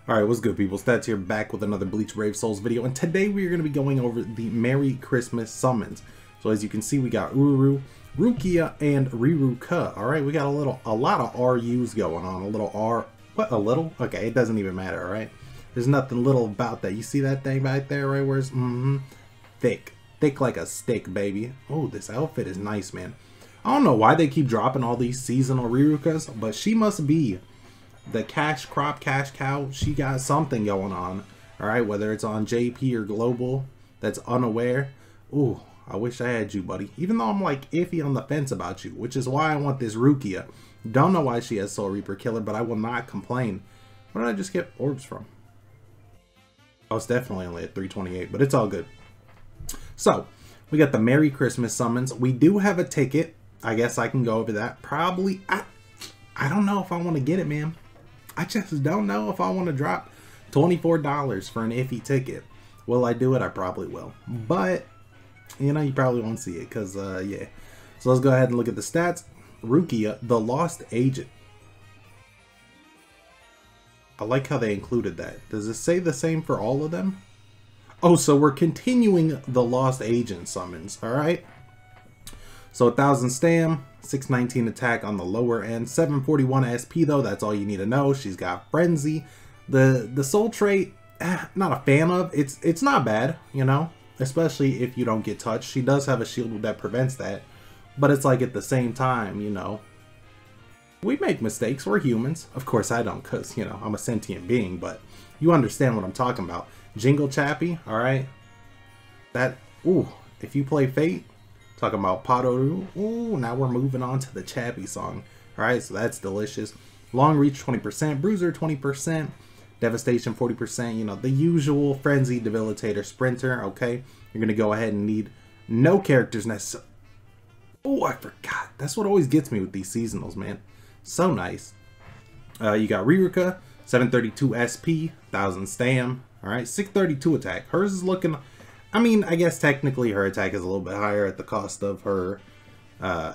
Alright, what's good people? Stats here, back with another Bleach Brave Souls video, and today we are going to be going over the Merry Christmas summons. So as you can see, we got Ururu, Rukia, and Riruka. Alright, we got a lot of RUs going on. A little R, what, a little? Okay, it doesn't even matter, alright? There's nothing little about that. You see that thing right there, right where it's, thick. Thick like a stick, baby. Oh, this outfit is nice, man. I don't know why they keep dropping all these seasonal Rirukas, but she must be the cash crop, cash cow. She got something going on. Alright, whether it's on JP or global that's unaware. Ooh, I wish I had you, buddy. Even though I'm like iffy on the fence about you, which is why I want this Rukia. Don't know why she has Soul Reaper Killer, but I will not complain. Where did I just get orbs from? Oh, it's definitely only at 328, but it's all good. So, we got the Merry Christmas summons. We do have a ticket. I guess I can go over that. Probably, I don't know if I want to get it, man. I just don't know if I want to drop $24 for an iffy ticket. Will I do it? I probably will. But, you know, you probably won't see it because, yeah. So let's go ahead and look at the stats. Rukia, the Lost Agent. I like how they included that. Does it say the same for all of them? Oh, so we're continuing the Lost Agent summons, alright? So 1000 stam, 619 attack on the lower end, 741 SP though, that's all you need to know. She's got Frenzy. The soul trait, not a fan of. It's not bad, you know, especially if you don't get touched. She does have a shield that prevents that, but it's like at the same time, you know, we make mistakes. We're humans. Of course I don't, because, you know, I'm a sentient being, but you understand what I'm talking about. Jingle Chappy, alright? That, ooh, if you play Fate, talking about Ururu, ooh, now we're moving on to the Chappy song. Alright, so that's delicious. Long Reach 20%, Bruiser 20%, Devastation 40%, you know, the usual Frenzy, Debilitator, Sprinter, okay? You're going to go ahead and need no characters necessarily. Oh, I forgot. That's what always gets me with these seasonals, man. So nice. You got Riruka, 732 SP, 1000 stam, alright, 632 attack. Hers is looking, I mean, I guess technically her attack is a little bit higher at the cost of her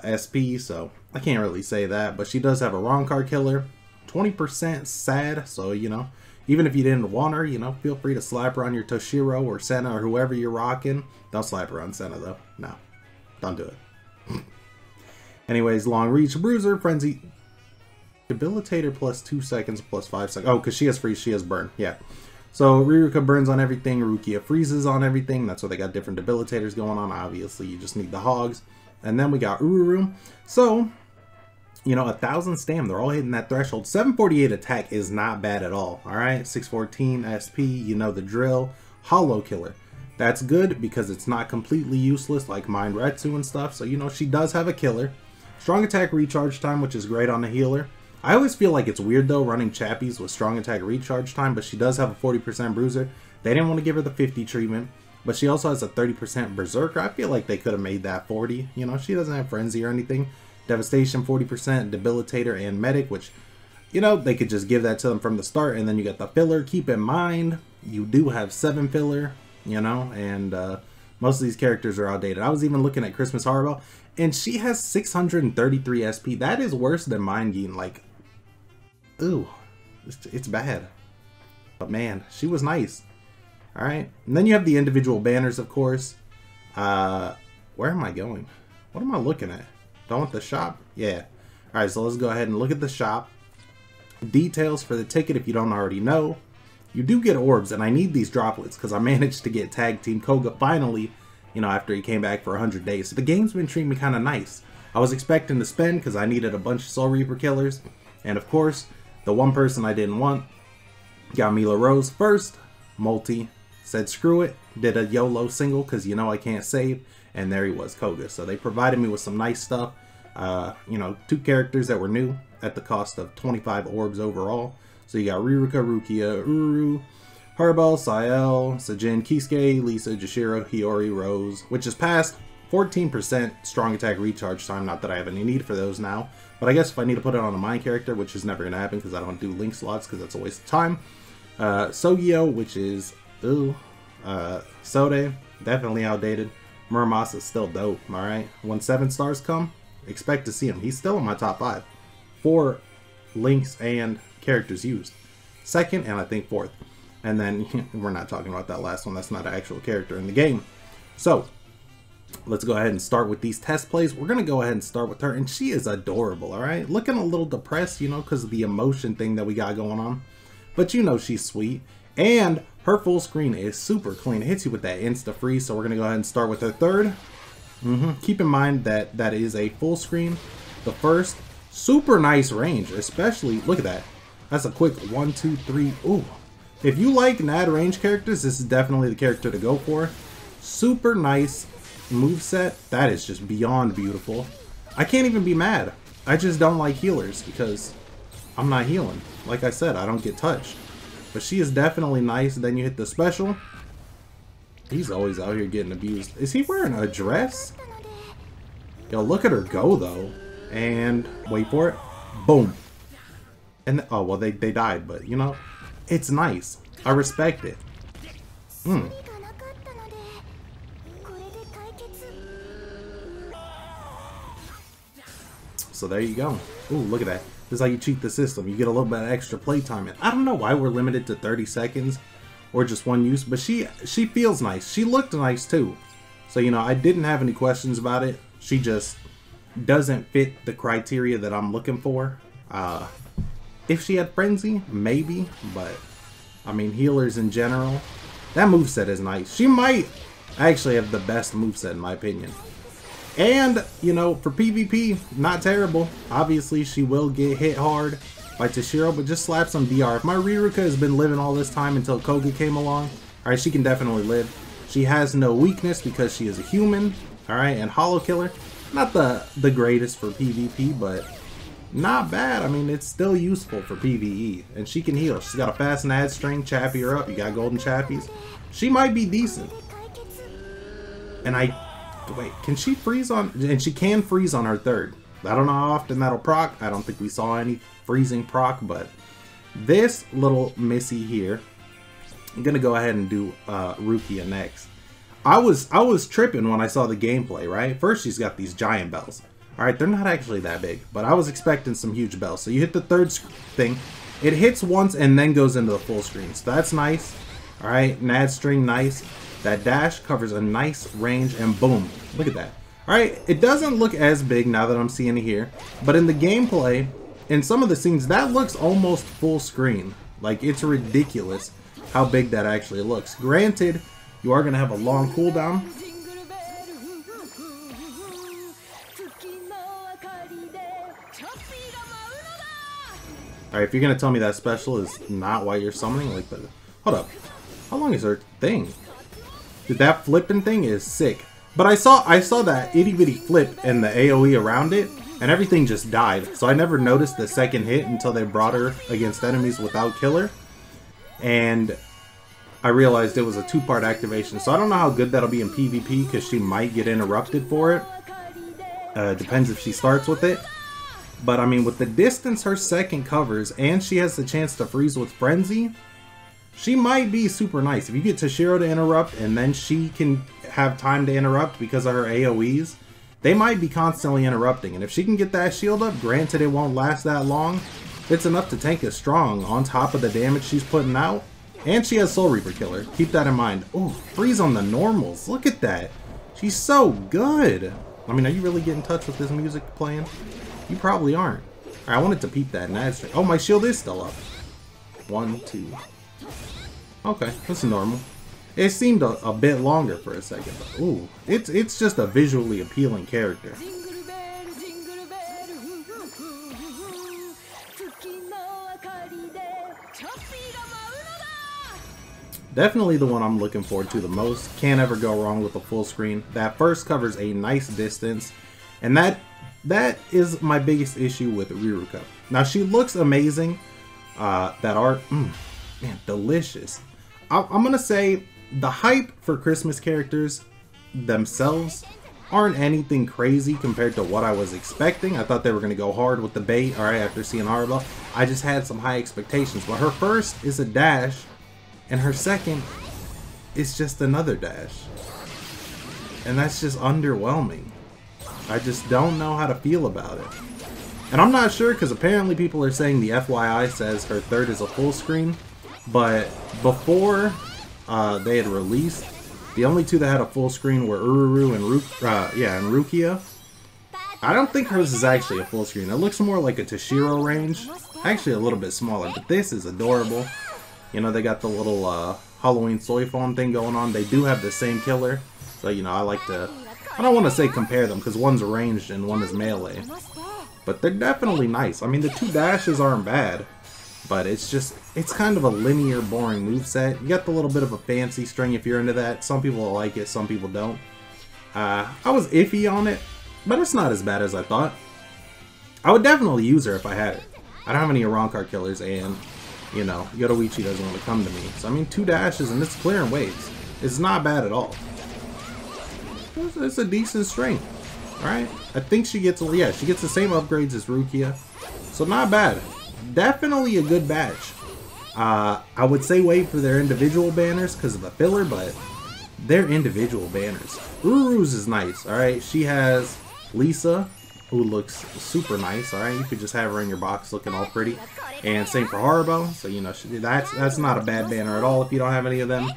SP, so I can't really say that, but she does have a wrong card killer, 20% sad, so, you know, even if you didn't want her, you know, feel free to slap her on your Toshiro or Senna or whoever you're rocking. Don't slap her on Senna, though. No, don't do it. Anyways, Long Reach, Bruiser, Frenzy, Debilitator plus 2 seconds plus 5 seconds. Oh, because she has freeze, she has burn. Yeah. So Riruka burns on everything. Rukia freezes on everything. That's why they got different debilitators going on. Obviously, you just need the hogs. And then we got Ururu. So, you know, 1000 stam. They're all hitting that threshold. 748 attack is not bad at all. All right. 614 SP. You know the drill. Hollow killer. That's good because it's not completely useless like Mind Retsu and stuff. So, you know, she does have a killer. Strong attack recharge time, which is great on the healer. I always feel like it's weird though running Chappies with strong attack recharge time, but she does have a 40% bruiser. They didn't want to give her the 50 treatment, but she also has a 30% berserker. I feel like they could have made that 40. You know, she doesn't have frenzy or anything. Devastation 40%, debilitator and medic, which, you know, they could just give that to them from the start. And then you got the filler. Keep in mind, you do have 7 filler, you know, and most of these characters are outdated. I was even looking at Christmas Harbor, and she has 633 SP. That is worse than Mind Gain. Like, ooh, it's bad. But man, she was nice. Alright. And then you have the individual banners, of course. Where am I going? What am I looking at? Do I want the shop? Yeah. Alright, so let's go ahead and look at the shop. Details for the ticket if you don't already know. You do get orbs, and I need these droplets because I managed to get Tag Team Koga finally, you know, after he came back for 100 days. So the game's been treating me kind of nice. I was expecting to spend because I needed a bunch of Soul Reaper killers. And of course, the one person I didn't want got Mila Rose first. Multi said screw it. Did a YOLO single because, you know, I can't save. And there he was, Koga. So they provided me with some nice stuff. You know, 2 characters that were new at the cost of 25 orbs overall. So you got Riruka, Rukia, Ururu, Harbel, Sael, Sajin, Kisuke, Lisa, Jashiro, Hiyori, Rose, which is past 14% strong attack recharge time. Not that I have any need for those now. But I guess if I need to put it on a Mind character, which is never going to happen because I don't do link slots because that's a waste of time. Sogyo, which is, ooh, Sode, definitely outdated. Muramas still dope, alright? When 7 stars come, expect to see him. He's still in my top 5 for links and characters used. second, and I think fourth. And then we're not talking about that last one. That's not an actual character in the game. So let's go ahead and start with these test plays. We're going to go ahead and start with her, and she is adorable, all right? Looking a little depressed, you know, because of the emotion thing that we got going on. But you know she's sweet. And her full screen is super clean. It hits you with that insta freeze, so we're going to go ahead and start with her third. Keep in mind that that is a full screen. The first, super nice range, especially, look at that. That's a quick 1, 2, 3, ooh. If you like NAD range characters, this is definitely the character to go for. Super nice moveset. That is just beyond beautiful. I can't even be mad. I just don't like healers because I'm not healing. Like I said, I don't get touched. But she is definitely nice. Then you hit the special. He's always out here getting abused. Is he wearing a dress? Yo, look at her go though. And wait for it. Boom. And oh well, they died, but you know, it's nice. I respect it. So there you go. Ooh, look at that. This is how you cheat the system. You get a little bit of extra playtime. And I don't know why we're limited to 30 seconds or just one use, but she feels nice. She looked nice too. So, you know, I didn't have any questions about it. She just doesn't fit the criteria that I'm looking for. If she had Frenzy, maybe, but I mean, healers in general, that moveset is nice. She might actually have the best moveset in my opinion. And, you know, for PvP, not terrible. Obviously, she will get hit hard by Toshiro, but just slap some DR. If my Riruka has been living all this time until Koga came along, alright, she can definitely live. She has no weakness because she is a human, alright, and Hollow Killer, not the greatest for PvP, but not bad. I mean, it's still useful for PvE, and she can heal. She's got a fast NAD string, Chappy her up, you got golden Chappies. She might be decent. And wait, can she freeze on, and she can freeze on her third. I don't know how often that'll proc. I don't think we saw any freezing proc, but this little missy here, I'm gonna go ahead and do Rukia next. I was tripping when I saw the gameplay, right? First, she's got these giant bells. Alright, they're not actually that big, but I was expecting some huge bells. So you hit the third thing, it hits once and then goes into the full screen. So that's nice. Alright, NAD string, nice. That dash covers a nice range and boom. Look at that. Alright, it doesn't look as big now that I'm seeing it here, but in the gameplay, in some of the scenes, that looks almost full screen. Like, it's ridiculous how big that actually looks. Granted, you are going to have a long cooldown. Alright, if you're going to tell me that special is not why you're summoning, like, but hold up. How long is her thing? Dude, that flipping thing is sick. But I saw that itty bitty flip and the AoE around it, and everything just died. So I never noticed the second hit until they brought her against enemies without killer. And I realized it was a 2-part activation. So I don't know how good that'll be in PvP because she might get interrupted for it. Depends if she starts with it. But I mean, with the distance her second covers and she has the chance to freeze with Frenzy, she might be super nice. If you get Toshiro to interrupt and then she can have time to interrupt because of her AoEs, they might be constantly interrupting. And if she can get that shield up, granted it won't last that long, it's enough to tank as strong on top of the damage she's putting out. And she has Soul Reaper Killer. Keep that in mind. Oh, freeze on the normals. Look at that. She's so good. I mean, are you really getting in touch with this music playing? You probably aren't. I wanted to peep that NAD string. Oh, my shield is still up. 1, 2. Okay, that's normal. It seemed a bit longer for a second, but ooh, it's just a visually appealing character. Definitely the one I'm looking forward to the most. Can't ever go wrong with a full screen. That first covers a nice distance, and that is my biggest issue with Riruka. Now she looks amazing. That art, man, delicious. I'm gonna say the hype for Christmas characters themselves aren't anything crazy compared to what I was expecting. I thought they were gonna go hard with the bait. All right, after seeing Arabelle, I just had some high expectations. But her first is a dash, and her second is just another dash, and that's just underwhelming. I just don't know how to feel about it. And I'm not sure, because apparently people are saying the FYI says her third is a full screen. But before they had released, the only two that had a full screen were Ururu and Rukia. I don't think hers is actually a full screen. It looks more like a Toshiro range. Actually a little bit smaller, but this is adorable. You know, they got the little Halloween soy phone thing going on. They do have the same killer. So, you know, I like to... I don't want to say compare them, because one's ranged and one is melee. But they're definitely nice. I mean, the two dashes aren't bad. But it's just... It's kind of a linear, boring moveset. You got the little bit of a fancy string if you're into that. Some people like it, some people don't. I was iffy on it, but it's not as bad as I thought. I would definitely use her if I had her. I don't have any Arrancar killers, and, you know, Yoruichi doesn't want to come to me. So, I mean, two dashes, and it's clearing waves. It's not bad at all. It's a decent string. Alright? I think she gets, yeah, she gets the same upgrades as Rukia. So, not bad. Definitely a good batch. I would say wait for their individual banners because of the filler, but they're individual banners. Ururu's is nice, alright? She has Lisa, who looks super nice, alright? You could just have her in your box looking all pretty. And same for Haribo, so you know, that's not a bad banner at all if you don't have any of them.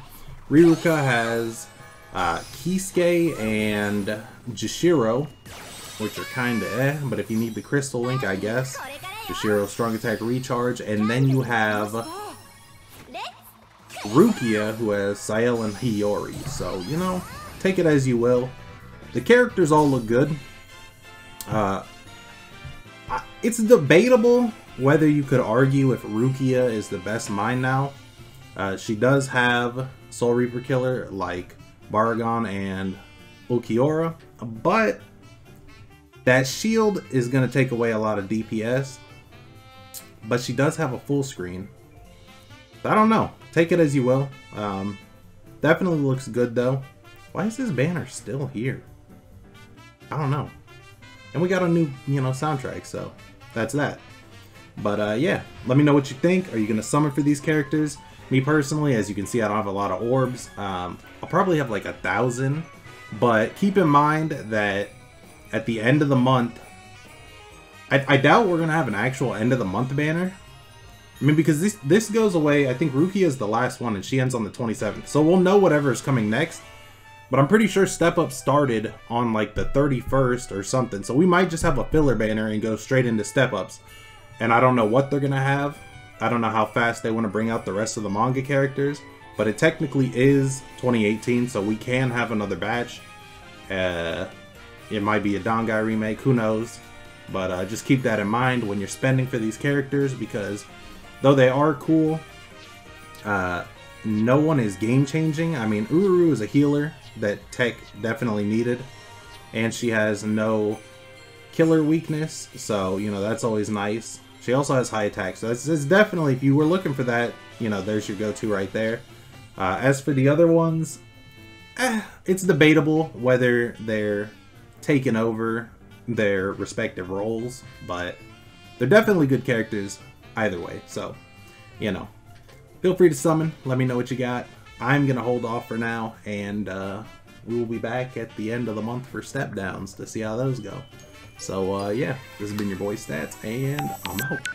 Riruka has Kisuke and Jishiro, which are kinda but if you need the crystal link, I guess. Jishiro, strong attack recharge, and then you have Rukia, who has Sael and Hiyori. So, you know, take it as you will. The characters all look good. It's debatable whether you could argue if Rukia is the best mine now. She does have Soul Reaper killer like Baragon and Ulquiorra, but that shield is going to take away a lot of DPS. But she does have a full screen. I don't know. Take it as you will. Definitely looks good though. Why is this banner still here? I don't know. And we got a new, you know, soundtrack, so that's that. But yeah, let me know what you think. Are you gonna summon for these characters? Me personally, as you can see, I don't have a lot of orbs. I'll probably have like 1,000. But keep in mind that at the end of the month, I doubt we're gonna have an actual end of the month banner. I mean, because this goes away. I think Rukia is the last one, and she ends on the 27th. So we'll know whatever is coming next. But I'm pretty sure Step Up started on like the 31st or something. So we might just have a filler banner and go straight into Step Ups. And I don't know what they're gonna have. I don't know how fast they want to bring out the rest of the manga characters. But it technically is 2018, so we can have another batch. It might be a Dangai remake, who knows. But just keep that in mind when you're spending for these characters, because though they are cool, no one is game-changing. I mean, Ururu is a healer that tech definitely needed, and she has no killer weakness, so, you know, that's always nice. She also has high attack, so it's definitely, if you were looking for that, you know, there's your go-to right there. As for the other ones, it's debatable whether they're taking over their respective roles, but they're definitely good characters either way. So, you know, feel free to summon. Let me know what you got. I'm gonna hold off for now, and we will be back at the end of the month for step downs to see how those go. So yeah, this has been your boy Stats, and I'm out.